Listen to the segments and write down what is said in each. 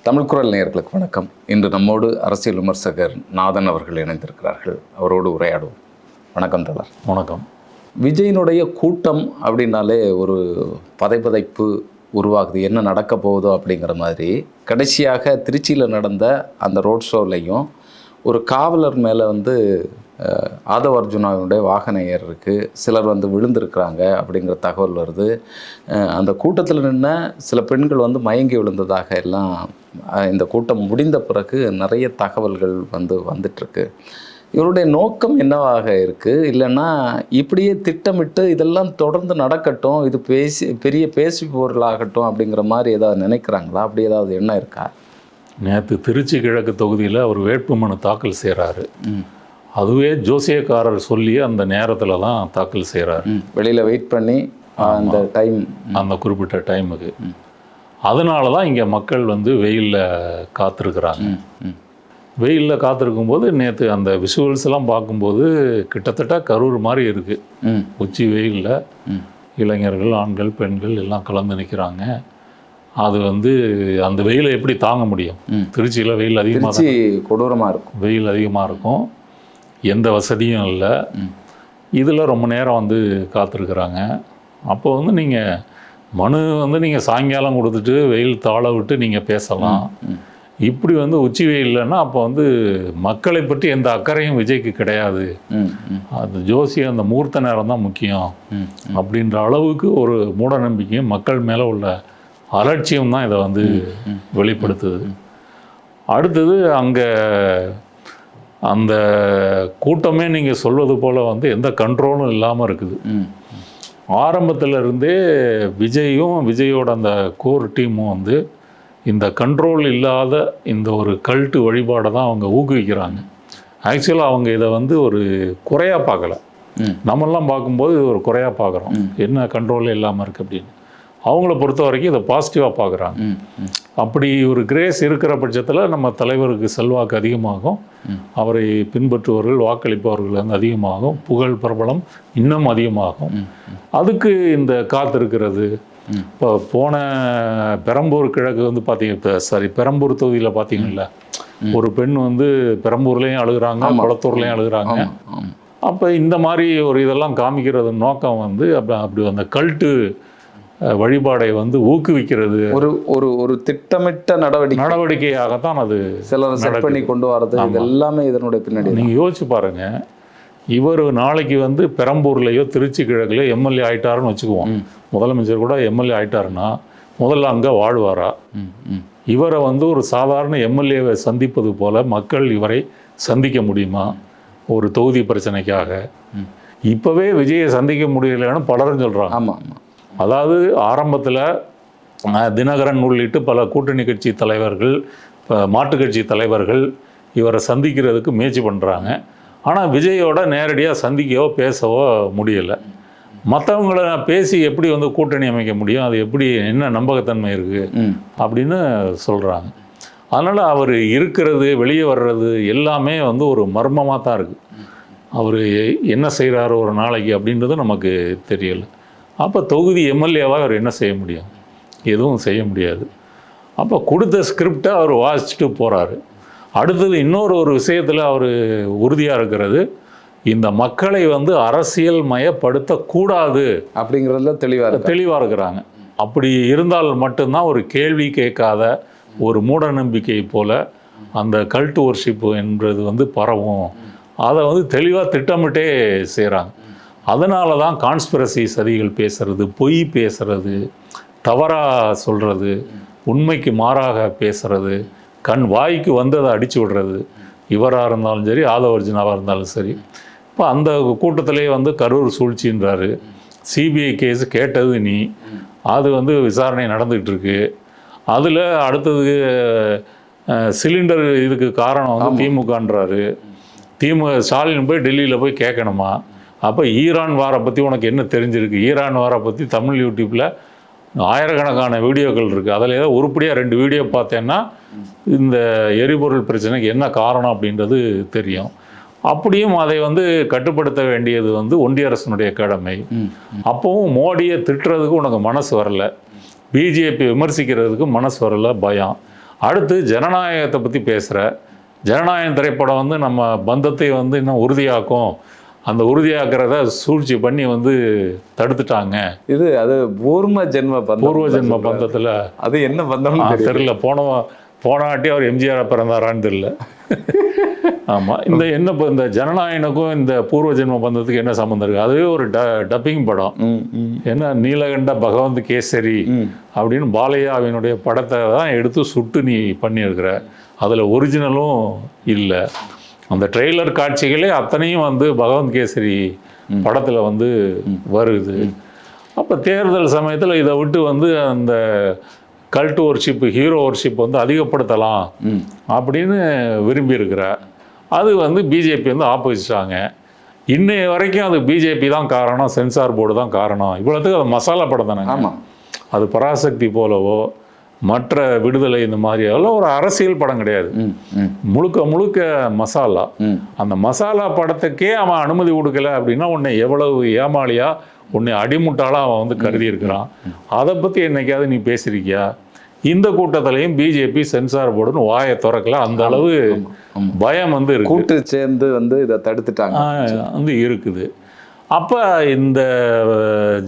தமிழ் குரல் நேயர்களுக்கு வணக்கம். இன்று நம்மோடு அரசியல் விமர்சகர் நாதன் அவர்கள் இணைந்திருக்கிறார்கள். அவரோடு உரையாடுவோம். வணக்கம் தோழர். வணக்கம். விஜயினுடைய கூட்டம் அப்படின்னாலே ஒரு பதைப்பதைப்பு உருவாகுது, என்ன நடக்க போகுதோ அப்படிங்கிற மாதிரி. கடைசியாக திருச்சியில் நடந்த அந்த ரோட் ஷோலையும் ஒரு காவலர் மேலே ஆதவ அர்ஜுனாவுடைய வாகன ஏறருக்கு சிலர் விழுந்திருக்கிறாங்க அப்படிங்கிற தகவல் வருது. அந்த கூட்டத்தில் நின்ன சில பெண்கள் மயங்கி விழுந்ததாக எல்லாம் இந்த கூட்டம் முடிந்த பிறகு நிறைய தகவல்கள் வந்துட்டுருக்கு. இவருடைய நோக்கம் என்னவாக இருக்குது? இல்லைன்னா இப்படியே திட்டமிட்டு இதெல்லாம் தொடர்ந்து நடக்கட்டும், இது பெரிய பேசி பொருளாகட்டும் அப்படிங்கிற மாதிரி ஏதாவது நினைக்கிறாங்களா? அப்படி ஏதாவது எண்ணம் இருக்கா? நேற்று திருச்சி கிழக்கு தொகுதியில் அவர் வேட்புமனு தாக்கல் செய்கிறாரு. அதுவே ஜோசியக்காரர் சொல்லி அந்த நேரத்தில் தான் தாக்கல் செய்கிறாரு. வெளியில் வெயிட் பண்ணி அந்த குறிப்பிட்ட டைமுக்கு. அதனால தான் இங்கே மக்கள் வெயிலில் காத்திருக்கிறாங்க. வெயிலில் காத்திருக்கும்போது நேற்று அந்த விஷுவல்ஸ் எல்லாம் பார்க்கும்போது கிட்டத்தட்ட கரூர் மாதிரி இருக்குது. உச்சி வெயிலில் இளைஞர்கள், ஆண்கள், பெண்கள் எல்லாம் கலந்து நிற்கிறாங்க. அது அந்த வெயிலை எப்படி தாங்க முடியும்? திருச்சியில் வெயில் அதிகமாக, கொடூரமாக இருக்கும். வெயில் அதிகமாக இருக்கும், எந்த வசதியும் இல்லை. இதில் ரொம்ப நேரம் காத்திருக்கிறாங்க. அப்போ நீங்கள் மனு நீங்கள் சாயங்காலம் கொடுத்துட்டு வெயில் தாழ விட்டு நீங்கள் பேசலாம். இப்படி உச்சி வெயில்லைன்னா அப்போ மக்களை பற்றி எந்த அக்கறையும் விஜய்க்கு கிடையாது. அது ஜோசி அந்த முகூர்த்த நேரம் தான் முக்கியம் அப்படின்ற அளவுக்கு ஒரு மூட நம்பிக்கையும் மக்கள் மேலே உள்ள அலட்சியம் தான் இதை வெளிப்படுத்துது. அடுத்தது அங்கே அந்த கூட்டமே நீங்கள் சொல்வது போல் எந்த கண்ட்ரோலும் இல்லாமல் இருக்குது. ஆரம்பத்தில் இருந்தே விஜயும் விஜயோட அந்த கோர் டீமும் இந்த கண்ட்ரோல் இல்லாத இந்த ஒரு கல்ட்டு வழிபாடை தான் அவங்க ஊக்குவிக்கிறாங்க. ஆக்சுவலாக அவங்க இதை ஒரு குறையாக பார்க்கல. நம்மெல்லாம் பார்க்கும்போது இது ஒரு குறையாக பார்க்குறோம், என்ன கண்ட்ரோலே இல்லாமல் இருக்குது அப்படின்னு. அவங்கள பொறுத்த வரைக்கும் இதை பாசிட்டிவாக பார்க்குறாங்க. அப்படி ஒரு கிரேஸ் இருக்கிற பட்சத்தில் நம்ம தலைவருக்கு செல்வாக்கு அதிகமாகும், அவரை பின்பற்றுபவர்கள், வாக்களிப்பவர்கள் அதிகமாகும், புகழ் பிரபலம் இன்னும் அதிகமாகும். அதுக்கு இந்த காத்திருக்கிறது. இப்போ போன பெரம்பூர் கிழக்கு பார்த்தீங்க, பெரம்பூர் தொகுதியில் பார்த்தீங்கல்ல, ஒரு பெண் பெரம்பூர்லேயும் அழுகிறாங்க, குளத்தூர்லேயும் அழுகிறாங்க. அப்போ இந்த மாதிரி ஒரு இதெல்லாம் காமிக்கிறது நோக்கம் அப்படி அந்த கல்ட்டு வழிபாடை ஊக்குவிக்கிறது, ஒரு ஒரு ஒரு திட்டமிட்ட நடவடிக்கையாகத்தான் அது சிலர் செட் பண்ணி கொண்டு வரது. இது எல்லாமே இதனுடைய பின்னாடி. நீங்கள் யோசிச்சு பாருங்க, இவர் நாளைக்கு பெரம்பூர்லேயோ திருச்சி கிழக்குலையோ எம்எல்ஏ ஆயிட்டாருன்னு வச்சுக்குவோம். முதலமைச்சர் கூட எம்எல்ஏ ஆயிட்டாருன்னா முதல்ல அங்கே வாழ்வாரா? இவரை ஒரு சாதாரண எம்எல்ஏவை சந்திப்பது போல மக்கள் இவரை சந்திக்க முடியுமா ஒரு தொகுதி பிரச்சனைக்காக? இப்போவே விஜயை சந்திக்க முடியலைன்னு பலரும் சொல்கிறாங்க. ஆமாம் ஆமாம். அதாவது ஆரம்பத்தில் தினகரன் உள்ளிட்டு பல கூட்டணி கட்சி தலைவர்கள், மாட்டுக் கட்சி தலைவர்கள் இவரை சந்திக்கிறதுக்கு முயற்சி பண்ணுறாங்க. ஆனால் விஜயோட நேரடியாக சந்திக்கவோ பேசவோ முடியலை. மற்றவங்கள பேசி எப்படி கூட்டணி அமைக்க முடியும்? அது எப்படி, என்ன நம்பகத்தன்மை இருக்குது அப்படின்னு சொல்கிறாங்க. அதனால் அவர் இருக்கிறது, வெளியே வர்றது எல்லாமே ஒரு மர்மமாக தான் இருக்குது. அவர் என்ன செய்கிறாரு ஒரு நாளைக்கு அப்படின்றது நமக்கு தெரியலை. அப்போ தொகுதி எம்எல்ஏவாக அவர் என்ன செய்ய முடியும்? எதுவும் செய்ய முடியாது. அப்போ கொடுத்த ஸ்கிரிப்டை அவர் வாசிச்சுட்டு போகிறாரு. அடுத்தது இன்னொரு விஷயத்தில் அவர் உறுதியாக இருக்கிறது, இந்த மக்களை அரசியல் மயப்படுத்தக்கூடாது அப்படிங்கிறதுல தெளிவாக இருக்கிறாங்க. அப்படி இருந்தால் மட்டும்தான் ஒரு கேள்வி கேட்காத ஒரு மூட நம்பிக்கை போல் அந்த கல்ட் வொர்ஷிப்பு என்பது பரவும். அதை தெளிவாக திட்டமிட்டே செய்கிறாங்க. அதனால தான் கான்ஸ்பிரசி சதிகள் பேசுறது, பொய் பேசுறது, தவறாக சொல்கிறது, உண்மைக்கு மாறாக பேசுறது, வாய்க்கு வந்ததை அடித்து விடுறது, இவராக இருந்தாலும் சரி, ஆதவ அர்ஜுனாவாக இருந்தாலும் சரி. இப்போ அந்த கூட்டத்திலே கரூர் சூழ்ச்சின்றாரு. சிபிஐ கேஸ் கேட்டது நீ, அது விசாரணை நடந்துகிட்டு இருக்கு. அதில் அடுத்தது சிலிண்டர் இதுக்கு காரணம் திமுகன்றாரு. ஸ்டாலின் போய் டெல்லியில் போய் கேட்கணுமா? அப்போ ஈரான் வாரை பற்றி உனக்கு என்ன தெரிஞ்சிருக்கு? ஈரான் வாரை பற்றி தமிழ் யூடியூப்பில் ஆயிரக்கணக்கான வீடியோக்கள் இருக்குது. அதில் ஏதோ உருப்படியாக 2 வீடியோ பார்த்தேன்னா இந்த எரிபொருள் பிரச்சனைக்கு என்ன காரணம் அப்படின்றது தெரியும். அப்படியும் அதை கட்டுப்படுத்த வேண்டியது ஒன்றிய அரசினுடைய கடமை. அப்போவும் மோடியை திட்டுறதுக்கு உனக்கு மனசு வரல, பிஜேபி விமர்சிக்கிறதுக்கு மனசு வரல, பயம். அடுத்து ஜனநாயகத்தை பற்றி பேசுகிற, ஜனநாயகம் திரைப்படம் வந்து நம்ம பந்தத்தை வந்து இன்னும் உறுதியாக்கும், அந்த உறுதியாக்குறத சூழ்ச்சி பண்ணி வந்து தடுத்துட்டாங்க. அது பூர்வ ஜென்ம பந்தத்தில் அது என்ன பந்தம் தெரியல. போனாட்டி அவர் எம்ஜிஆர் பிறந்தாரான்னு தெரியல. ஆமாம். இந்த ஜனநாயகனுக்கும் இந்த பூர்வ ஜென்ம பந்தத்துக்கு என்ன சம்மந்தம் இருக்குது? அதுவே ஒரு டப்பிங் படம். என்ன நீலகண்ட பகவந்த் கேசரி அப்படின்னு பாலையாவினுடைய படத்தை தான் எடுத்து சுட்டு நீ பண்ணியிருக்கிற. அதில் ஒரிஜினலும் இல்லை. அந்த ட்ரெய்லர் காட்சிகளே அத்தனையும் வந்து பகவந்த் கேசரி படத்தில் வந்து வருது. அப்போ தேர்தல் சமயத்தில் இதை விட்டு வந்து அந்த கல்ட் ஒர்ஷிப், ஹீரோ ஒர்ஷிப் வந்து அதிகப்படுத்தலாம் அப்படின்னு விரும்பியிருக்கிற. அது வந்து பிஜேபி வந்து ஆப்போசிட்டாங்க. இன்னைய வரைக்கும் அது பிஜேபி தான் காரணம், சென்சார் போர்டு தான் காரணம். இவ்வளோத்துக்கு அது மசாலா படம் தானே. ஆமாம். அது பராசக்தி போலவோ மற்ற விடுதலை இந்த மாதிரி அதெல்லாம் ஒரு அரசியல் படம் கிடையாது. முழுக்க முழுக்க மசாலா. அந்த மசாலா படத்துக்கே அவன் அனுமதி கொடுக்கல அப்படின்னா உன்னை எவ்வளவு ஏமாளியா, உன்னை அடிமுட்டாளாக அவன் வந்து கருதி இருக்கிறான். அதை பற்றி என்னைக்காவது நீ பேசியிருக்கியா? இந்த கூட்டத்திலையும் பிஜேபி சென்சார் போர்டுன்னு வாயை திறக்கல. அந்த அளவு பயம் வந்து இருக்கு. கூட்டு சேர்ந்து வந்து இதை தடுத்துட்டாங்க வந்து இருக்குது. அப்போ இந்த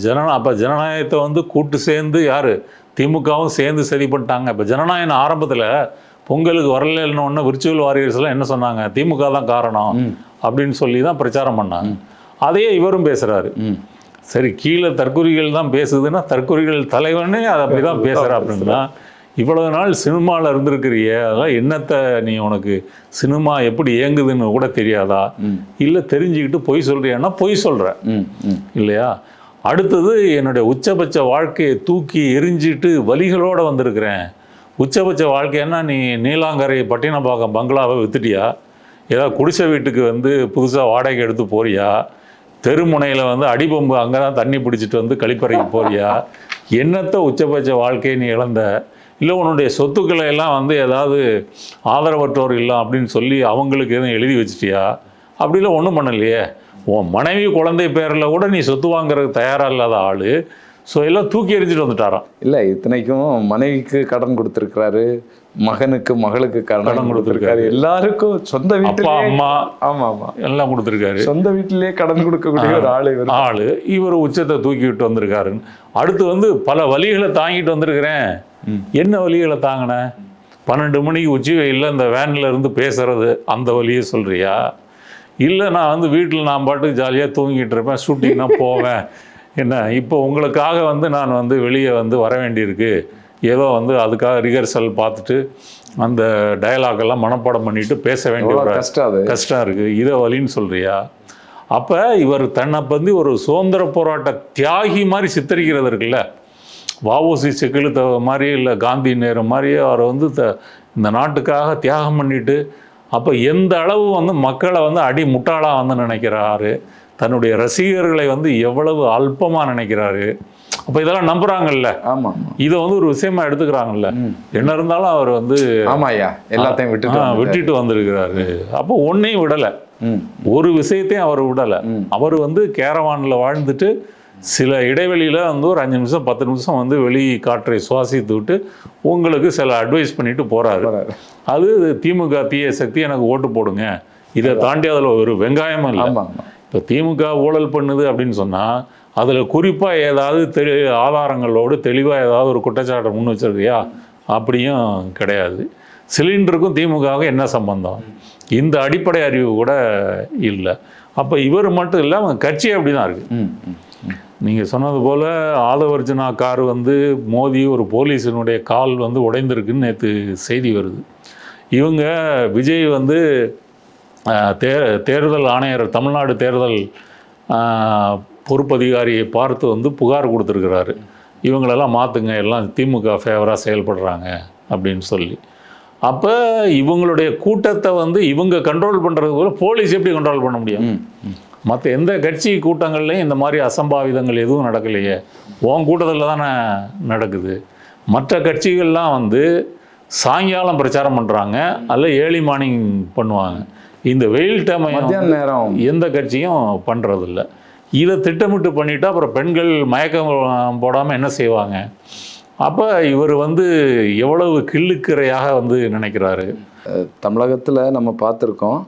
ஜனநாயகத்தை வந்து கூட்டு சேர்ந்து யார்? திமுகவும் சேர்ந்து சரி பண்ணிட்டாங்க. இப்போ ஜனநாயகம் ஆரம்பத்தில் பொங்கலுக்கு வரலன்னு விர்ச்சுவல் வாரியர்ஸ் எல்லாம் என்ன சொன்னாங்க? திமுக தான் காரணம் அப்படின்னு சொல்லி தான் பிரச்சாரம் பண்ணாங்க. அதையே இவரும் பேசுகிறாரு. சரி, கீழே தற்குறிகள் தான் பேசுதுன்னா தற்குறிகள் தலைவனே அதை அப்படி தான் பேசுகிற அப்படின்னா, இவ்வளவு நாள் சினிமாவில் இருந்திருக்கிறிய, அதெல்லாம் என்னத்தை நீ உனக்கு சினிமா எப்படி இயங்குதுன்னு கூட தெரியாதா? இல்லை தெரிஞ்சுக்கிட்டு பொய் சொல்கிறியான்னா பொய் சொல்கிற இல்லையா? அடுத்தது என்னுடைய உச்சபட்ச வாழ்க்கையை தூக்கி எரிஞ்சிட்டு வலிகளோடு வந்திருக்கிறேன். உச்சபட்ச வாழ்க்கைன்னா நீ நீலாங்கரை பட்டினப்பாக்கம் பங்களாவை வித்துட்டியா? ஏதாவது குடிசை வீட்டுக்கு வந்து புதுசாக வாடகை எடுத்து போறியா? தெருமுனையில் வந்து அடிபம்பு அங்கே தான் தண்ணி பிடிச்சிட்டு வந்து கழிப்பறைக்கு போறியா? என்னத்தை உச்சபட்ச வாழ்க்கையை நீ இழந்த? இல்லை உன்னுடைய சொத்துக்களை எல்லாம் வந்து ஏதாவது ஆதரவற்றோர் இல்லை அப்படின்னு சொல்லி அவங்களுக்கு எதுவும் எழுதி வச்சிட்டியா? அப்படிலாம் ஒன்றும் பண்ணலையே. உன் மனைவி குழந்தை பேரில் கூட நீ சொத்து வாங்குறதுக்கு தயாராக இல்லாத ஆள். ஸோ எல்லாம் தூக்கி எறிஞ்சிட்டு வந்துட்டாராம். இல்லை, இத்தனைக்கும் மனைவிக்கு கடன் கொடுத்துருக்கிறாரு, மகனுக்கு மகளுக்கு கடன் கொடுத்துருக்காரு, எல்லாருக்கும் சொந்த வீட்டுல அம்மா ஆமா எல்லாம் கொடுத்துருக்காரு. சொந்த வீட்டிலேயே கடன் கொடுக்கக்கூடிய ஒரு ஆளு இவர் உச்சத்தை தூக்கிவிட்டு வந்திருக்காருன்னு. அடுத்து வந்து பல வழிகளை தாங்கிட்டு வந்திருக்கிறேன். என்ன வழிகளை தாங்கின? 12 மணிக்கு உச்சி வெயிலில் இந்த வேனில் இருந்து பேசுறது, அந்த வழியை சொல்றியா? இல்லை நான் வந்து வீட்டில் நான் பாட்டுக்கு ஜாலியாக தூங்கிட்டு இருப்பேன், ஷூட்டிங்னா போவேன். என்ன இப்போ உங்களுக்காக வந்து நான் வந்து வெளியே வந்து வர வேண்டியிருக்கு, ஏதோ வந்து அதுக்காக ரிஹர்சல் பார்த்துட்டு அந்த டயலாகெல்லாம் மனப்பாடம் பண்ணிட்டு பேச வேண்டிய கஷ்டம் இருக்குது, இதை வழின்னு சொல்கிறியா? அப்போ இவர் தன்னை பற்றி ஒரு சுதந்திர போராட்ட தியாகி மாதிரி சித்தரிக்கிறது இருக்குல்ல, வஉசி செக்குழுத்த மாதிரி, இல்லை காந்தி நேரு மாதிரி அவர் வந்து இந்த நாட்டுக்காக தியாகம் பண்ணிட்டு, அப்போ எந்த அளவு வந்து மக்களை வந்து அடி முட்டாளாக வந்து நினைக்கிறாரு, தன்னுடைய ரசிகர்களை வந்து எவ்வளவு அல்பமாக நினைக்கிறாரு. அப்போ இதெல்லாம் நம்புறாங்கல்ல. ஆமாம், இதை வந்து ஒரு விஷயமா எடுத்துக்கிறாங்கல்ல. என்ன இருந்தாலும் அவர் வந்து எல்லாத்தையும் விட்டுட்டு வந்திருக்கிறாரு. அப்போ ஒன்னையும் விடலை, ஒரு விஷயத்தையும் அவர் விடலை. அவர் வந்து கேரவானில் வாழ்ந்துட்டு சில இடைவெளியில் வந்து ஒரு 5 நிமிஷம் 10 நிமிஷம் வந்து வெளி காற்றை சுவாசித்து விட்டு உங்களுக்கு சில அட்வைஸ் பண்ணிட்டு போகிறாரு. அது திமுக தீய சக்தி, எனக்கு ஓட்டு போடுங்க, இதை தாண்டி அதில் ஒரு வெங்காயமும் இல்லை. இப்போ திமுக ஊழல் பண்ணுது அப்படின்னு சொன்னால் அதில் குறிப்பாக ஏதாவது ஆதாரங்களோடு தெளிவாக ஏதாவது ஒரு குற்றச்சாட்டை முன் வச்சிருக்கியா? அப்படியும் கிடையாது. சிலிண்டருக்கும் திமுகவுக்கும் என்ன சம்பந்தம்? இந்த அடிப்படை அறிவு கூட இல்லை. அப்போ இவர் மட்டும் இல்லை, அவங்க கட்சி அப்படி தான் இருக்குது. நீங்கள் சொன்னது போல் ஆதவர்ஜுனா கார் வந்து மோதி ஒரு போலீஸினுடைய கால் வந்து உடைந்திருக்குன்னு நேற்று செய்தி வருது. இவங்க விஜய் வந்து தேர்தல் ஆணையர், தமிழ்நாடு தேர்தல் பொறுப்பதிகாரியை பார்த்து வந்து புகார் கொடுத்துருக்கிறாரு, இவங்களெல்லாம் மாற்றுங்க, எல்லாம் திமுக ஃபேவராக செயல்படுறாங்க அப்படின்னு சொல்லி. அப்போ இவங்களுடைய கூட்டத்தை வந்து இவங்க கண்ட்ரோல் பண்ணுறது போல போலீஸ் எப்படி கண்ட்ரோல் பண்ண முடியும்? மற்ற எந்த கட்சி கூட்டங்கள்லையும் இந்த மாதிரி அசம்பாவிதங்கள் எதுவும் நடக்கலையே, உன் கூட்டத்தில் தானே நடக்குது. மற்ற கட்சிகள்லாம் வந்து சாயங்காலம் பிரச்சாரம் பண்ணுறாங்க, அதில் ஏர்லி மார்னிங் பண்ணுவாங்க. இந்த வெயில் டைம் நேரம் எந்த கட்சியும் பண்ணுறதில்ல. இதை திட்டமிட்டு பண்ணிவிட்டு அப்புறம் பெண்கள் மயக்கம் போடாமல் என்ன செய்வாங்க? அப்போ இவர் வந்து எவ்வளவு கிள்ளுக்கிறையாக வந்து நினைக்கிறாரு. தமிழகத்தில் நம்ம பார்த்துருக்கோம்,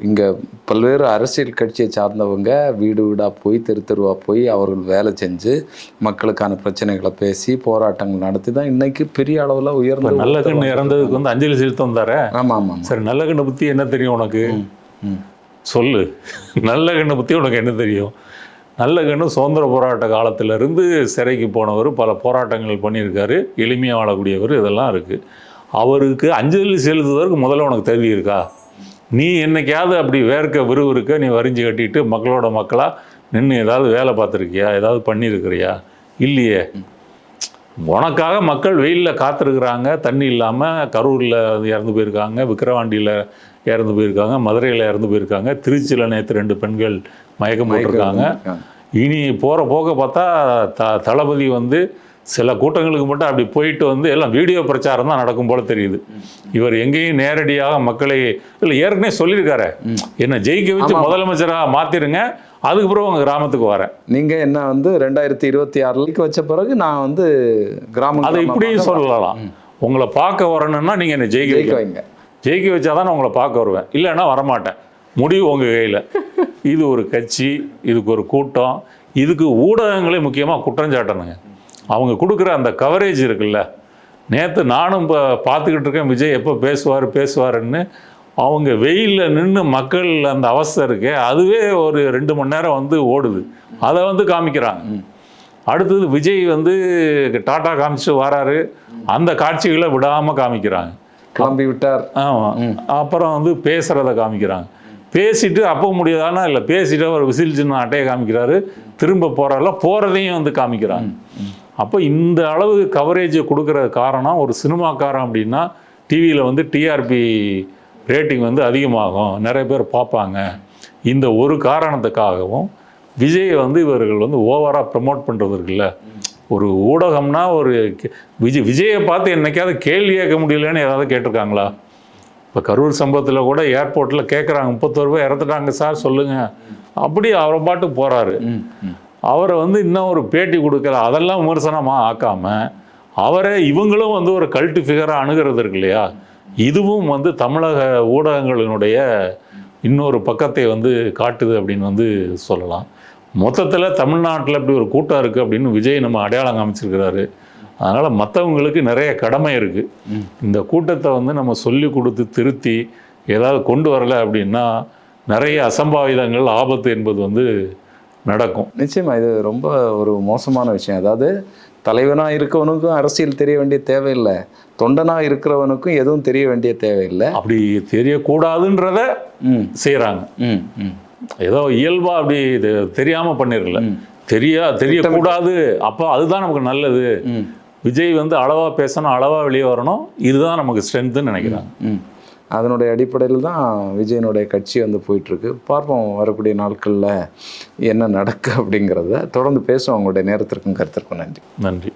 இங்கே பல்வேறு அரசியல் கட்சியை சார்ந்தவங்க வீடு வீடாக போய் தெரு தெருவாக போய் அவர்கள் வேலை செஞ்சு மக்களுக்கான பிரச்சனைகளை பேசி போராட்டங்கள் நடத்தி தான் இன்னைக்கு பெரிய அளவில் உயர்ந்த நல்லகண்ணு இறந்ததுக்கு வந்து அஞ்சலி செலுத்த வந்தார. ஆமாம் ஆமாம். சரி, நல்லகண்ணை பற்றி என்ன தெரியும் உனக்கு? சொல்லு, நல்லகண்ணை பற்றி உனக்கு என்ன தெரியும்? நல்லகண்ணு சுதந்திர போராட்ட காலத்திலேருந்து சிறைக்கு போனவர், பல போராட்டங்கள் பண்ணியிருக்காரு, எளிமையாக வாழக்கூடியவர், இதெல்லாம் இருக்குது. அவருக்கு அஞ்சலி செலுத்துவதற்கு முதல்ல உனக்கு தகுதி இருக்கா? நீ என்னைக்காவது அப்படி வேர்க்க விறுவிறுக்க நீ வரிஞ்சு கட்டிட்டு மக்களோட மக்களாக நின்று ஏதாவது வேலை பார்த்துருக்கியா? ஏதாவது பண்ணியிருக்கிறியா? இல்லையே. உனக்காக மக்கள் வெயிலில் காத்திருக்கிறாங்க. தண்ணி இல்லாமல் கரூரில் இறந்து போயிருக்காங்க, விக்கிரவாண்டியில் இறந்து போயிருக்காங்க, மதுரையில் இறந்து போயிருக்காங்க, திருச்சியில் நேற்று 2 பெண்கள் மயக்கம் போட்டிருக்காங்க. இனி போகிற போக பார்த்தா தளபதி வந்து சில கூட்டங்களுக்கு மட்டும் அப்படி போயிட்டு வந்து எல்லாம் வீடியோ பிரச்சாரம் தான் நடக்கும் போல தெரியுது. இவர் எங்கேயும் நேரடியாக மக்களை இல்லை, ஏற்கனவே சொல்லியிருக்காரு, என்ன ஜெயிக்க வச்சு முதலமைச்சராக மாற்றிருங்க, அதுக்கப்புறம் உங்கள் கிராமத்துக்கு வரேன். நீங்கள் என்ன வந்து 2026 வச்ச பிறகு நான் வந்து கிராமம், அதை இப்படியும் சொல்லலாம். உங்களை பார்க்க வரணும்னா நீங்கள் என்னை ஜெயிக்க வைங்க, ஜெயிக்க வச்சா தான் நான் உங்களை பார்க்க வருவேன், இல்லைன்னா வரமாட்டேன். முடிவு உங்கள் கையில். இது ஒரு கட்சி, இதுக்கு ஒரு கூட்டம், இதுக்கு ஊடகங்களே முக்கியமாக குற்றஞ்சாட்டணுங்க. அவங்க கொடுக்குற அந்த கவரேஜ் இருக்குல்ல, நேற்று நானும் இப்போ பார்த்துக்கிட்டு இருக்கேன், விஜய் எப்போ பேசுவாருன்னு. அவங்க வெயிலில் நின்று மக்கள் அந்த அவஸ்தை இருக்கே, அதுவே ஒரு 2 மணி நேரம் வந்து ஓடுது, அதை வந்து காமிக்கிறாங்க. அடுத்தது விஜய் வந்து டாட்டா காமிச்சு வராரு, அந்த காட்சிகளை விடாமல் காமிக்கிறாங்க. கிளம்பி விட்டார். ஆமாம். அப்புறம் வந்து பேசுகிறத காமிக்கிறாங்க. பேசிட்டு அப்போ முடியாதானா இல்லை, பேசிட்டு அவர் விசில் சின்ன அட்டையை காமிக்கிறாரு, திரும்ப போகிறதையும் வந்து காமிக்கிறாங்க. அப்போ இந்த அளவு கவரேஜை கொடுக்குற காரணம், ஒரு சினிமாக்காரன் அப்படின்னா டிவியில் வந்து டிஆர்பி ரேட்டிங் வந்து அதிகமாகும், நிறைய பேர் பார்ப்பாங்க. இந்த ஒரு காரணத்துக்காகவும் விஜயை வந்து இவர்கள் வந்து ஓவராக ப்ரமோட் பண்ணுறது இருக்குல்ல. ஒரு ஊடகம்னா ஒரு விஜயை பார்த்து என்னைக்காவது கேள்வி கேட்க முடியலன்னு ஏதாவது கேட்டிருக்காங்களா? இப்போ கரூர் சம்பவத்தில் கூட ஏர்போர்ட்டில் கேட்குறாங்க, 31 ரூபாய் இறந்துட்டாங்க சார் சொல்லுங்கள், அப்படி அவரை பாட்டு போகிறாரு. அவரை வந்து இன்னும் ஒரு பேட்டி கொடுக்கல, அதெல்லாம் விமர்சனமாக ஆக்காமல் அவரை இவங்களும் வந்து ஒரு கல்ட்டு ஃபிகராக அணுகிறது இருக்கு இல்லையா. இதுவும் வந்து தமிழக ஊடகங்களினுடைய இன்னொரு பக்கத்தை வந்து காட்டுது அப்படின்னு வந்து சொல்லலாம். மொத்தத்தில் தமிழ்நாட்டில் இப்படி ஒரு கூட்டம் இருக்குது அப்படின்னு விஜய் நம்ம அடையாளம் காமிச்சிருக்கிறாரு. அதனால் மற்றவங்களுக்கு நிறைய கடமை இருக்குது. இந்த கூட்டத்தை வந்து நம்ம சொல்லி கொடுத்து திருத்தி ஏதாவது கொண்டு வரலை அப்படின்னா நிறைய அசம்பாவிதங்கள், ஆபத்து என்பது வந்து நடக்கும். நிச்சயமாக இது ரொம்ப ஒரு மோசமான விஷயம். அதாவது தலைவனாக இருக்கவனுக்கும் அரசியல் தெரிய வேண்டிய தேவையில்லை, தொண்டனாக இருக்கிறவனுக்கும் எதுவும் தெரிய வேண்டிய தேவையில்லை. அப்படி தெரியக்கூடாதுன்றத செய்கிறாங்க. ஏதோ இயல்பாக அப்படி இது தெரியாமல் பண்ணிடல, தெரியக்கூடாது. அப்போ அதுதான் நமக்கு நல்லது. விஜய் வந்து அளவாக பேசணும், அளவாக வெளியே வரணும், இதுதான் நமக்கு ஸ்ட்ரென்த்துன்னு நினைக்கிறாங்க. அதனுடைய அடிப்படையில் தான் விஜயனுடைய கட்சி வந்து போயிட்டுருக்கு. பார்ப்போம் வரக்கூடிய நாட்களில் என்ன நடக்கு அப்படிங்கிறத. தொடர்ந்து பேசுவோம். உங்களுடைய நேரத்திற்கும் கருத்திற்கும் நன்றி. நன்றி.